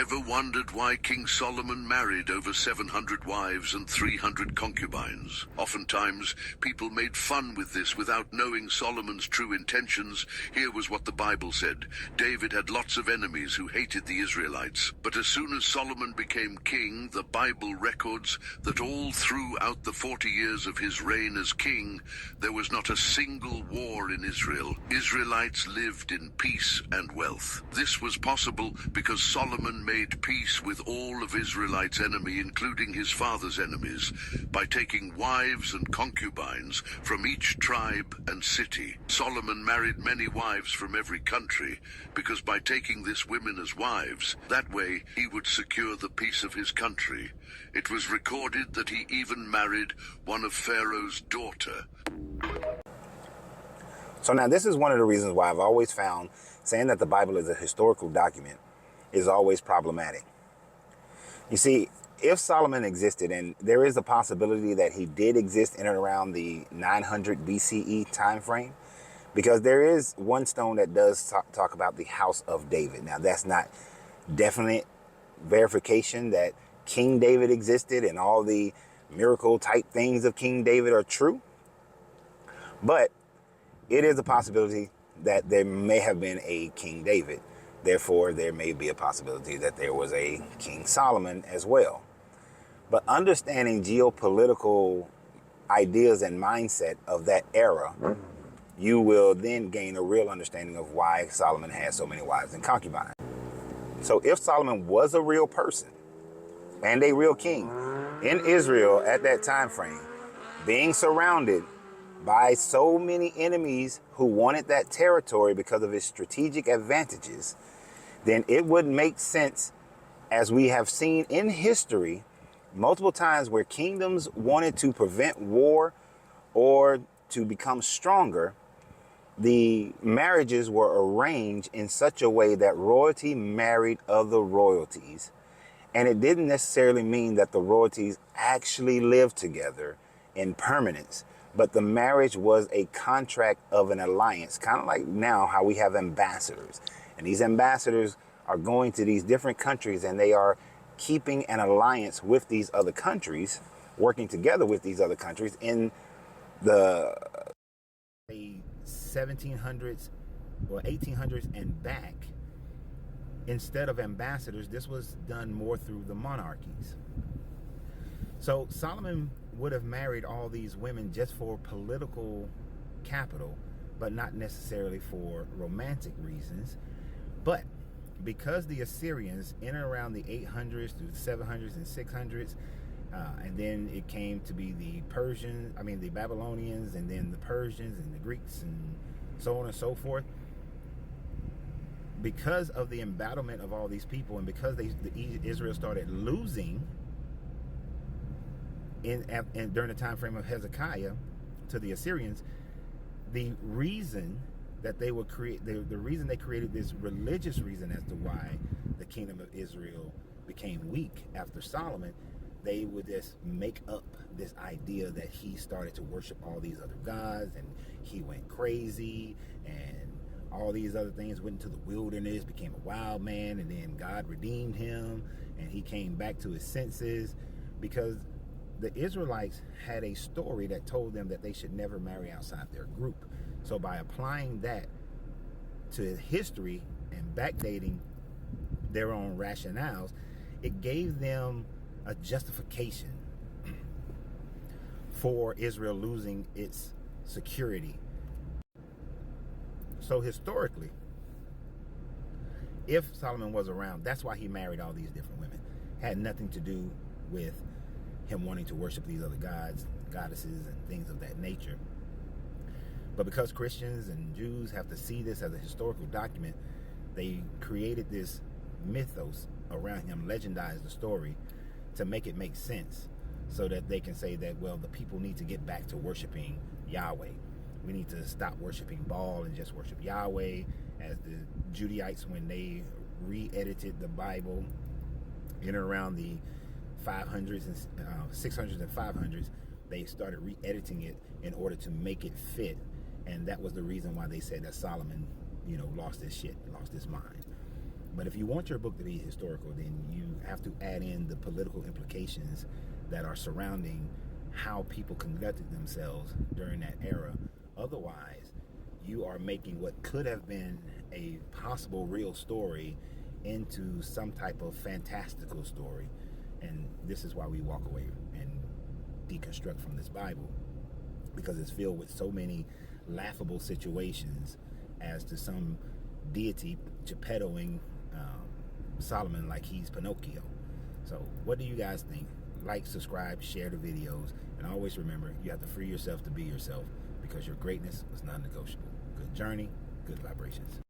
Ever wondered why King Solomon married over 700 wives and 300 concubines? Oftentimes, people made fun with this without knowing Solomon's true intentions. Here was what the Bible said. David had lots of enemies who hated the Israelites. But as soon as Solomon became king, the Bible records that all throughout the 40 years of his reign as king, there was not a single war in Israel. Israelites lived in peace and wealth. This was possible because Solomon made peace with all of Israelites' enemy, including his father's enemies, by taking wives and concubines from each tribe and city. Solomon married many wives from every country, because by taking these women as wives, that way he would secure the peace of his country. It was recorded that he even married one of Pharaoh's daughter. So now this is one of the reasons why I've always found saying that the Bible is a historical document is always problematic. You see, if Solomon existed, and there is a possibility that he did exist in and around the 900 BCE time frame, because there is one stone that does talk about the house of David. Now, that's not definite verification that King David existed and all the miracle type things of King David are true, but it is a possibility that there may have been a King David. Therefore, there may be a possibility that there was a King Solomon as well. But understanding geopolitical ideas and mindset of that era, you will then gain a real understanding of why Solomon had so many wives and concubines. So if Solomon was a real person and a real king in Israel at that time frame, being surrounded by so many enemies who wanted that territory because of his strategic advantages, then it would make sense, as we have seen in history multiple times where kingdoms wanted to prevent war or to become stronger, the marriages were arranged in such a way that royalty married other royalties. And it didn't necessarily mean that the royalties actually lived together in permanence, but the marriage was a contract of an alliance, kind of like now how we have ambassadors. And these ambassadors are going to these different countries and they are keeping an alliance with these other countries, working together with these other countries in the 1700s or 1800s and back. Instead of ambassadors, this was done more through the monarchies. So Solomon would have married all these women just for political capital, but not necessarily for romantic reasons. But because the Assyrians in and around the 800s through the 700s and 600s, and then it came to be the Babylonians, and then the Persians and the Greeks and so on and so forth. Because of the embattlement of all these people, and because Israel started losing during the time frame of Hezekiah to the Assyrians, the reason that they would create the reason they created this religious reason as to why the kingdom of Israel became weak after Solomon, they would just make up this idea that he started to worship all these other gods and he went crazy and all these other things, went into the wilderness, became a wild man, and then God redeemed him and he came back to his senses, because the Israelites had a story that told them that they should never marry outside their group. So by applying that to history and backdating their own rationales, it gave them a justification for Israel losing its security. So historically, if Solomon was around, that's why he married all these different women. Had nothing to do with him wanting to worship these other gods, goddesses, and things of that nature. But because Christians and Jews have to see this as a historical document, they created this mythos around him, legendized the story to make it make sense, so that they can say that, well, the people need to get back to worshiping Yahweh. We need to stop worshiping Baal and just worship Yahweh. As the Judaites, when they re-edited the Bible in and around the 500s and 600s and 500s, they started re-editing it in order to make it fit. And that was the reason why they said that Solomon, lost his shit, lost his mind. But if you want your book to be historical, then you have to add in the political implications that are surrounding how people conducted themselves during that era. Otherwise, you are making what could have been a possible real story into some type of fantastical story. And this is why we walk away and deconstruct from this Bible, because it's filled with so many laughable situations as to some deity Geppettoing Solomon like he's Pinocchio. So what do you guys think? Like, subscribe, share the videos, and always remember, you have to free yourself to be yourself, because your greatness was non-negotiable. Good journey, good vibrations.